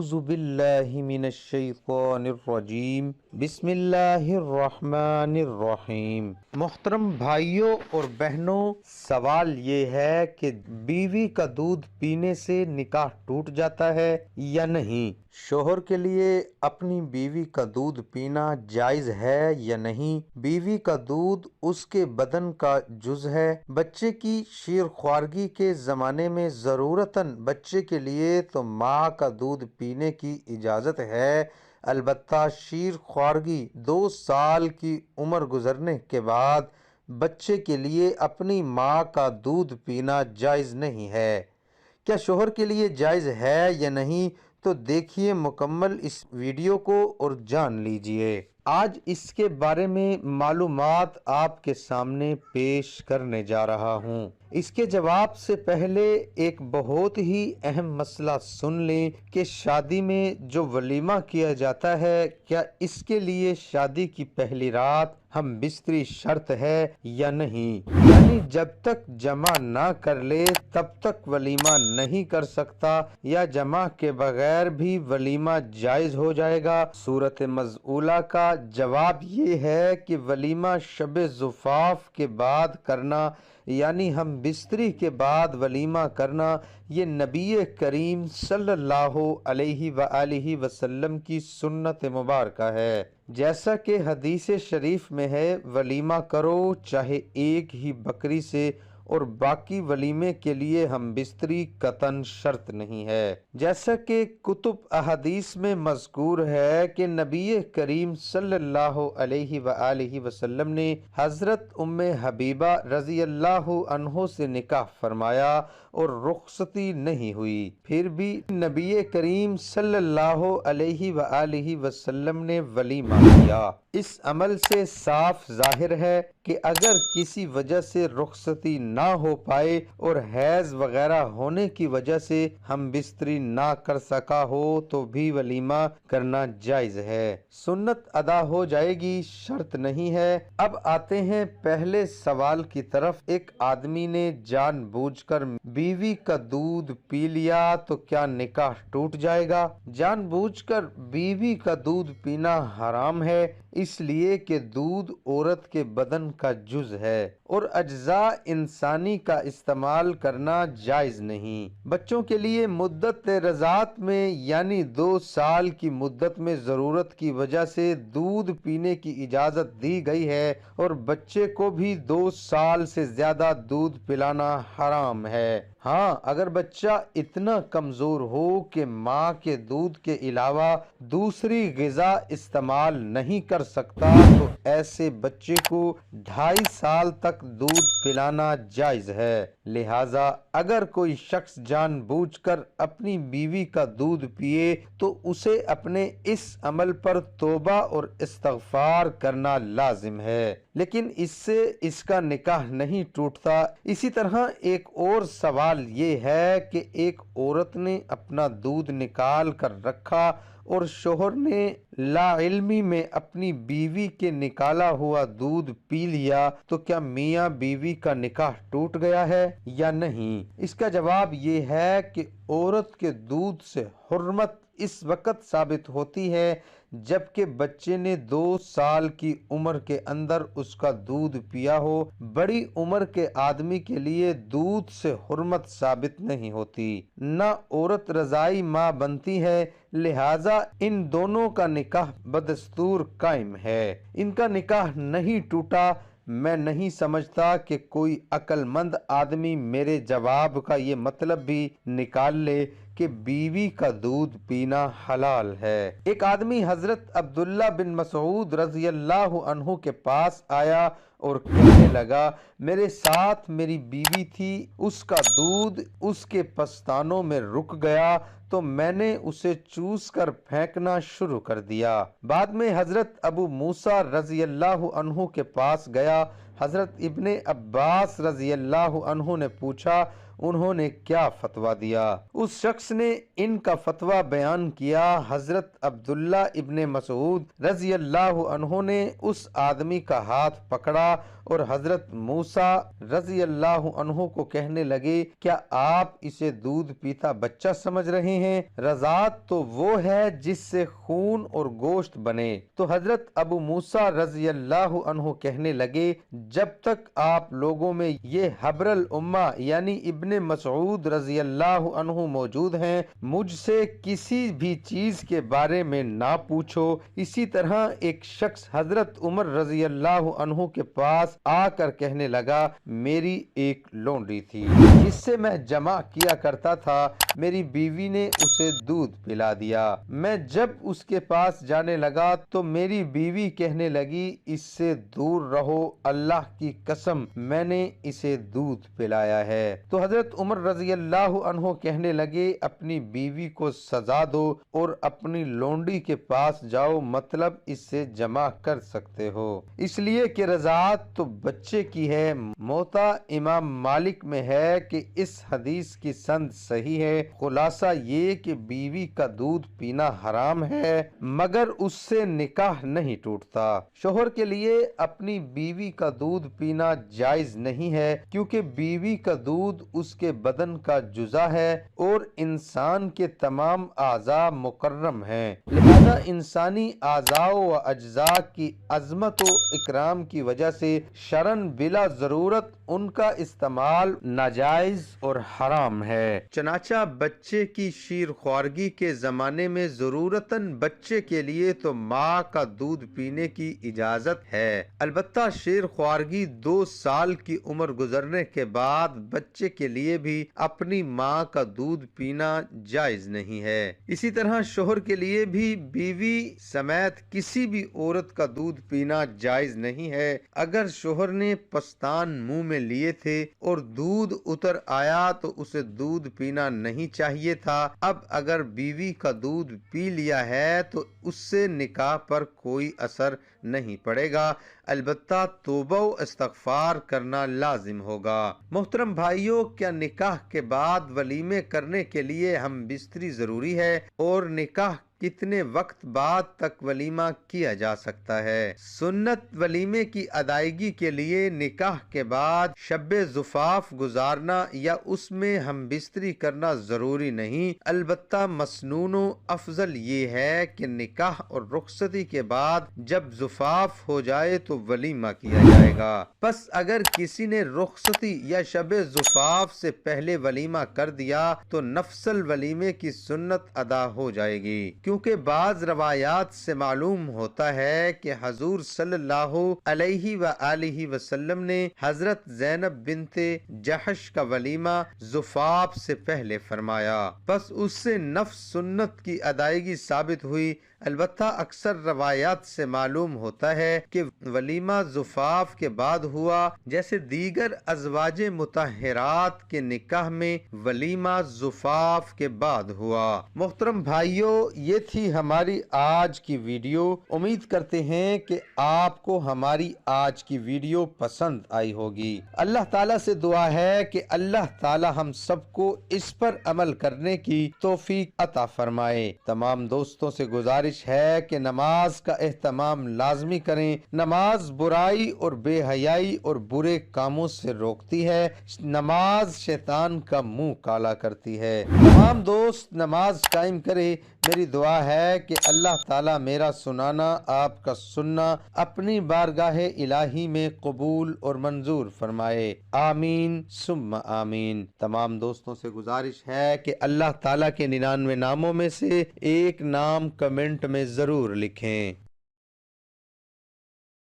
اعوذ باللہ من الشیطان الرجیم بسم اللہ الرحمن الرحیم۔ محترم بھائیوں اور بہنوں، سوال یہ ہے کہ بیوی کا دودھ پینے سے نکاح ٹوٹ جاتا ہے یا نہیں؟ شوہر کے لیے اپنی بیوی کا دودھ پینا جائز ہے یا نہیں؟ بیوی کا دودھ اس کے بدن کا جز ہے۔ بچے کی شیر خوارگی کے زمانے میں ضرورتاً بچے کے لیے تو ماں کا دودھ پینے کی اجازت ہے، البتہ شیر خوارگی 2 سال کی عمر گزرنے کے بعد بچے کے لیے اپنی ماں کا دودھ پینا جائز نہیں ہے۔ کیا شوہر کے لیے جائز ہے یا نہیں؟ تو دیکھیے مکمل اس ویڈیو کو اور جان لیجئے۔ آج اس کے بارے میں معلومات آپ کے سامنے پیش کرنے جا رہا ہوں۔ اس کے جواب سے پہلے ایک بہت ہی اہم مسئلہ سن لیں کہ شادی میں جو ولیمہ کیا جاتا ہے، کیا اس کے لیے شادی کی پہلی رات ہم بستری شرط ہے یا نہیں؟ یعنی جب تک جمع نہ کر لے تب تک ولیمہ نہیں کر سکتا یا جمع کے بغیر بھی ولیمہ جائز ہو جائے گا؟ صورت مذعولہ کا جواب یہ ہے کہ ولیمہ شب زفاف کے بعد کرنا، یعنی ہم بستری کے بعد ولیمہ کرنا، یہ نبی کریم صلی اللہ علیہ وآلہ وسلم کی سنت مبارکہ ہے۔ جیسا کہ حدیث شریف میں ہے، ولیمہ کرو چاہے ایک ہی بکری سے، اور باقی ولیمے کے لیے ہم بستری قطعاً شرط نہیں ہے۔ جیسا کہ کتب احادیث میں مذکور ہے کہ نبی کریم صلی اللہ علیہ وآلہ وسلم نے حضرت ام حبیبہ رضی اللہ عنہ سے نکاح فرمایا اور رخصتی نہیں ہوئی، پھر بھی نبی کریم صلی اللہ علیہ وآلہ وسلم نے ولیمہ کیا۔ اس عمل سے صاف ظاہر ہے کہ اگر کسی وجہ سے رخصتی نہ ہو پائے اور حیض وغیرہ ہونے کی وجہ سے ہم بستری نہ کر سکا ہو تو بھی ولیمہ کرنا جائز ہے، سنت ادا ہو جائے گی، شرط نہیں ہے۔ اب آتے ہیں پہلے سوال کی طرف۔ ایک آدمی نے جان بوجھ کر بیوی کا دودھ پی لیا تو کیا نکاح ٹوٹ جائے گا؟ جان بوجھ کر بیوی کا دودھ پینا حرام ہے، اس لیے کہ دودھ عورت کے بدن کا جز ہے اور اجزاء انسانی کا استعمال کرنا جائز نہیں۔ بچوں کے لیے مدت رضاعت میں یعنی 2 سال کی مدت میں ضرورت کی وجہ سے دودھ پینے کی اجازت دی گئی ہے اور بچے کو بھی 2 سال سے زیادہ دودھ پلانا حرام ہے۔ ہاں، اگر بچہ اتنا کمزور ہو کہ ماں کے دودھ کے علاوہ دوسری غذا استعمال نہیں کر سکتا تو ایسے بچے کو 2.5 سال تک دودھ پلانا جائز ہے۔ لہٰذا اگر کوئی شخص جان بوجھ کر اپنی بیوی کا دودھ پیے تو اسے اپنے اس عمل پر توبہ اور استغفار کرنا لازم ہے، لیکن اس سے اس کا نکاح نہیں ٹوٹتا۔ اسی طرح ایک اور سوال یہ ہے کہ ایک عورت نے اپنا دودھ نکال کر رکھا اور شوہر نے لا علمی میں اپنی بیوی کے نکالا ہوا دودھ پی لیا تو کیا میاں بیوی کا نکاح ٹوٹ گیا ہے یا نہیں؟ اس کا جواب یہ ہے کہ عورت کے دودھ سے حرمت اس وقت ثابت ہوتی ہے جبکہ بچے نے 2 سال کی عمر کے اندر اس کا دودھ پیا ہو۔ بڑی عمر کے آدمی کے لیے دودھ سے حرمت ثابت نہیں ہوتی، نہ عورت رضائی ماں بنتی ہے، لہٰذا ان دونوں کا نکاح بدستور قائم ہے، ان کا نکاح نہیں ٹوٹا۔ میں نہیں سمجھتا کہ کوئی عقل مند آدمی میرے جواب کا یہ مطلب بھی نکال لے کہ بیوی کا دودھ پینا حلال ہے۔ ایک آدمی حضرت عبداللہ بن مسعود رضی اللہ عنہ کے پاس آیا اور کہنے لگا، میرے ساتھ میری بیوی تھی، اس کا دودھ اس کے پستانوں میں رک گیا تو میں نے اسے چوس کر پھینکنا شروع کر دیا۔ بعد میں حضرت ابو موسیٰ رضی اللہ عنہ کے پاس گیا۔ حضرت ابن عباس رضی اللہ عنہ نے پوچھا، انہوں نے کیا فتویٰ دیا۔ اس شخص نے ان کا فتویٰ بیان کیا۔ حضرت عبداللہ ابن مسعود رضی اللہ عنہ نے اس آدمی کا ہاتھ پکڑا اور حضرت موسیٰ رضی اللہ عنہ کو کہنے لگے، کیا آپ اسے دودھ پیتا بچہ سمجھ رہے ہیں؟ رضاعت تو وہ ہے جس سے خون اور گوشت بنے۔ تو حضرت ابو موسیٰ رضی اللہ عنہ کہنے لگے، جب تک آپ لوگوں میں یہ حبر الامہ یعنی ابن مسعود رضی اللہ عنہ موجود ہیں، مجھ سے کسی بھی چیز کے بارے میں نہ پوچھو۔ اسی طرح ایک شخص حضرت عمر رضی اللہ عنہ کے پاس آ کر کہنے لگا، میری ایک لونڈی تھی جس سے میں جمع کیا کرتا تھا، میری بیوی نے اسے دودھ پلا دیا۔ میں جب اس کے پاس جانے لگا تو میری بیوی کہنے لگی، اس سے دور رہو، اللہ کی قسم میں نے اسے دودھ پلایا ہے۔ تو حضرت عمر رضی اللہ عنہ کہنے لگے، اپنی بیوی کو سزا دو اور اپنی لونڈی کے پاس جاؤ، مطلب اس سے جمع کر سکتے ہو، اس لیے کہ رضاعت تو بچے کی ہے۔ موطا امام مالک میں ہے کہ اس حدیث کی سند صحیح ہے۔ خلاصہ یہ کہ بیوی کا دودھ پینا حرام ہے مگر اس سے نکاح نہیں ٹوٹتا۔ شوہر کے لیے اپنی بیوی کا دودھ پینا جائز نہیں ہے، کیونکہ بیوی کا دودھ اس کے بدن کا جزء ہے اور انسان کے تمام اعضاء مکرم ہیں، لہذا انسانی اعضاء و اجزاء کی عظمت و اکرام کی وجہ سے شرعاً بلا ضرورت ان کا استعمال ناجائز اور حرام ہے۔ چنانچہ بچے کی شیر خوارگی کے زمانے میں ضرورتاً بچے کے لیے تو ماں کا دودھ پینے کی اجازت ہے، البتہ شیر خوارگی 2 سال کی عمر گزرنے کے بعد بچے کے لیے بھی اپنی ماں کا دودھ پینا جائز نہیں ہے۔ اسی طرح شوہر کے لیے بھی بیوی سمیت کسی بھی عورت کا دودھ پینا جائز نہیں ہے۔ اگر شوہر نے پستان منہ میں لیے تھے اور دودھ اتر آیا تو اسے دودھ پینا نہیں چاہیے تھا۔ اب اگر بیوی کا دودھ پی لیا ہے تو اس سے نکاح پر کوئی اثر نہیں پڑے گا، البتہ توبہ و استغفار کرنا لازم ہوگا۔ محترم بھائیوں، کیا نکاح کے بعد ولیمے کرنے کے لیے ہم بستری ضروری ہے؟ اور نکاح کتنے وقت بعد تک ولیمہ کیا جا سکتا ہے؟ سنت ولیمے کی ادائیگی کے لیے نکاح کے بعد شب زفاف گزارنا یا اس میں ہم بستری کرنا ضروری نہیں، البتہ مسنون و افضل یہ ہے کہ نکاح اور رخصتی کے بعد جب زفاف ہو جائے تو ولیمہ کیا جائے گا۔ پس اگر کسی نے رخصتی یا شب زفاف سے پہلے ولیمہ کر دیا تو نفس الولیمے کی سنت ادا ہو جائے گی، کیونکہ بعض روایات سے معلوم ہوتا ہے کہ حضور صلی اللہ علیہ وآلہ وسلم نے حضرت زینب بنت جحش کا ولیمہ زفاف سے پہلے فرمایا، پس اس سے نفس سنت کی ادائیگی ثابت ہوئی۔ البتہ اکثر روایات سے معلوم ہوتا ہے کہ ولیمہ زفاف کے بعد ہوا، جیسے دیگر ازواج مطہرات کے نکاح میں ولیمہ زفاف کے بعد ہوا۔ محترم بھائیوں، یہ تھی ہماری آج کی ویڈیو۔ امید کرتے ہیں کہ آپ کو ہماری آج کی ویڈیو پسند آئی ہوگی۔ اللہ تعالیٰ سے دعا ہے کہ اللہ تعالیٰ ہم سب کو اس پر عمل کرنے کی توفیق عطا فرمائے۔ تمام دوستوں سے گزارش ہے کہ نماز کا اہتمام لازمی کریں۔ نماز برائی اور بے حیائی اور برے کاموں سے روکتی ہے۔ نماز شیطان کا منہ کالا کرتی ہے۔ تمام دوست نماز قائم کرے۔ میری دعا ہے کہ اللہ تعالیٰ میرا سنانا، آپ کا سننا اپنی بارگاہ الہی میں قبول اور منظور فرمائے، آمین ثم آمین۔ تمام دوستوں سے گزارش ہے کہ اللہ تعالیٰ کے 99 ناموں میں سے ایک نام کمنٹ میں ضرور لکھیں۔